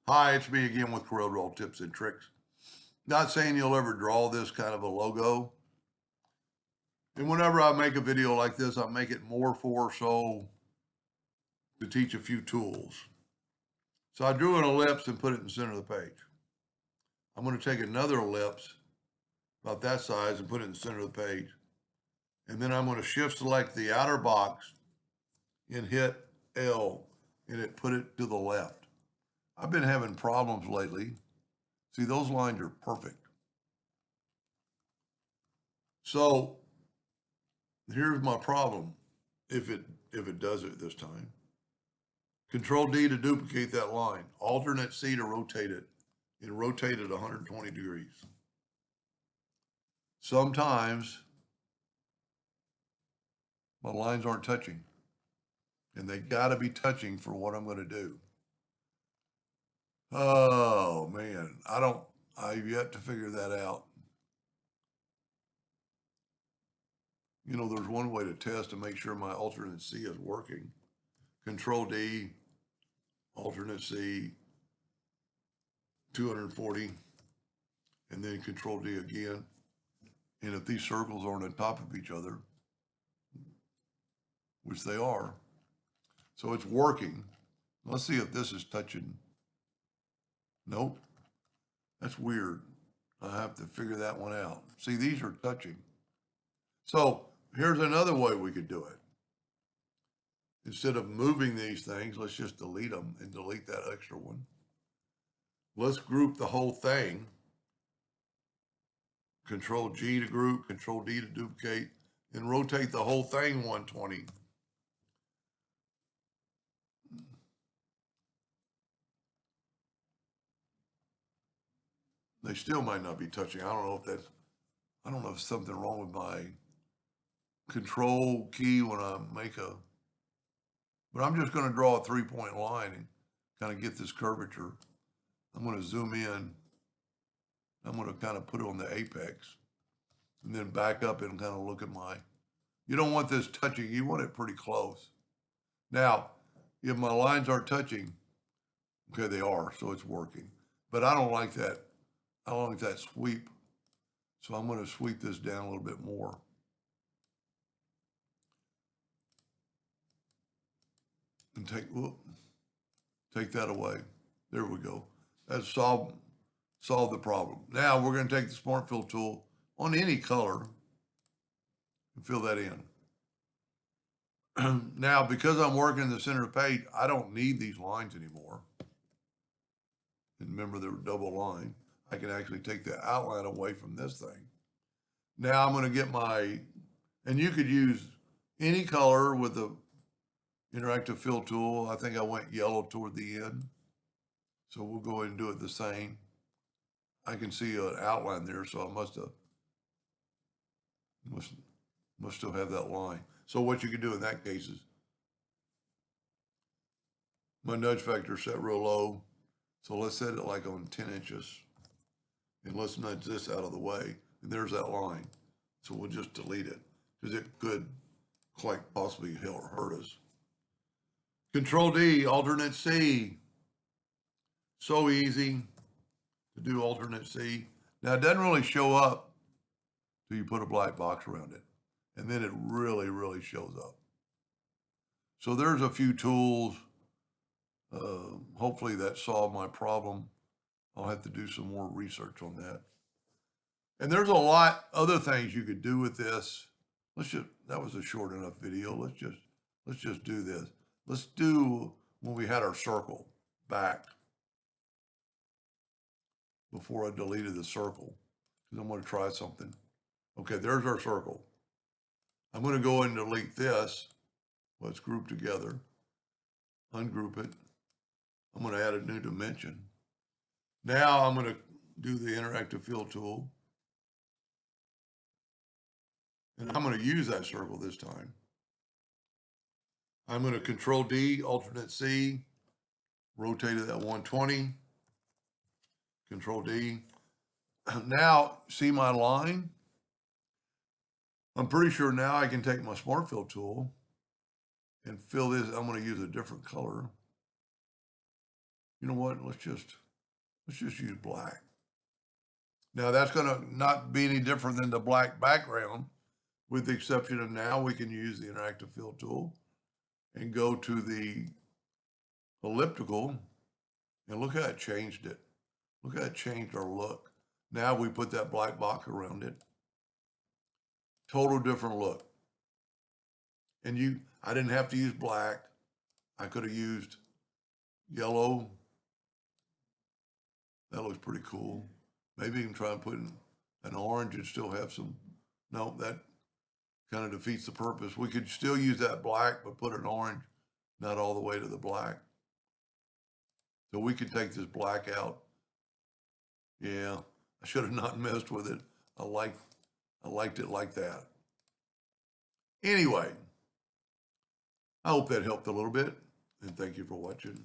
Hi, it's me again with Corel Draw Tips and Tricks. Not saying you'll ever draw this kind of a logo. And whenever I make a video like this, I make it more for so to teach a few tools. So I drew an ellipse and put it in the center of the page. I'm going to take another ellipse about that size and put it in the center of the page. And then I'm going to shift select the outer box and hit L and it put it to the left. I've been having problems lately. See, those lines are perfect. So here's my problem if it does it this time. Control D to duplicate that line. Alternate C to rotate it and rotate it 120 degrees. Sometimes my lines aren't touching and they got to be touching for what I'm going to do. Oh man, I've yet to figure that out. You know, there's one way to test to make sure my alternate C is working. Control D, alternate C, 240, and then Control D again. And if these circles aren't on top of each other, which they are, so it's working. Let's see if this is touching. Nope, that's weird. I have to figure that one out. See, these are touching. So here's another way we could do it. Instead of moving these things, let's just delete them and delete that extra one. Let's group the whole thing. Control G to group, Control D to duplicate, and rotate the whole thing 120. They still might not be touching. I don't know if there's something wrong with my control key when I but I'm just going to draw a 3-point line and kind of get this curvature. I'm going to zoom in. I'm going to kind of put it on the apex and then back up and kind of look at you don't want this touching. You want it pretty close. Now, if my lines aren't touching, okay, they are, so it's working. But I don't like that. I don't like that sweep. So I'm going to sweep this down a little bit more. And take that away. There we go. That's solved the problem. Now we're going to take the Smart Fill tool on any color and fill that in. Now, because I'm working in the center of the page, I don't need these lines anymore. And remember, they were double line. I can actually take the outline away from this thing. Now I'm going to get and you could use any color with the interactive fill tool. I think I went yellow toward the end. So we'll go ahead and do it the same. I can see an outline there, so I must still have that line. So what you can do in that case is my nudge factor set real low. So let's set it like on 10 inches and let's nudge this out of the way. And there's that line. So we'll just delete it because it could quite possibly hurt us. Control D, alternate C. So easy to do alternate C. Now it doesn't really show up till you put a black box around it. And then it really, really shows up. So there's a few tools. Hopefully that solved my problem. I'll have to do some more research on that. And there's a lot other things you could do with this. That was a short enough video. Let's just do this. Let's do when we had our circle back before I deleted the circle because I'm going to try something. Okay, there's our circle. I'm going to go and delete this. Let's group together, ungroup it. I'm going to add a new dimension. Now I'm going to do the interactive fill tool. And I'm going to use that circle this time. I'm going to Control D, alternate C, rotate it at 120. Control D. Now, see my line? I'm pretty sure now I can take my Smart Fill tool and fill this. I'm going to use a different color. You know what? Let's just use black. Now that's going to not be any different than the black background, with the exception of now we can use the interactive fill tool and go to the elliptical, and look how it changed it. Look how it changed our look. Now we put that black box around it. Total different look. And I didn't have to use black. I could have used yellow. That looks pretty cool. Maybe you can try and put in an orange and still have some. No, that kind of defeats the purpose. We could still use that black, but put an orange, not all the way to the black. So we could take this black out. Yeah, I should have not messed with it. I liked it like that. Anyway, I hope that helped a little bit, and thank you for watching.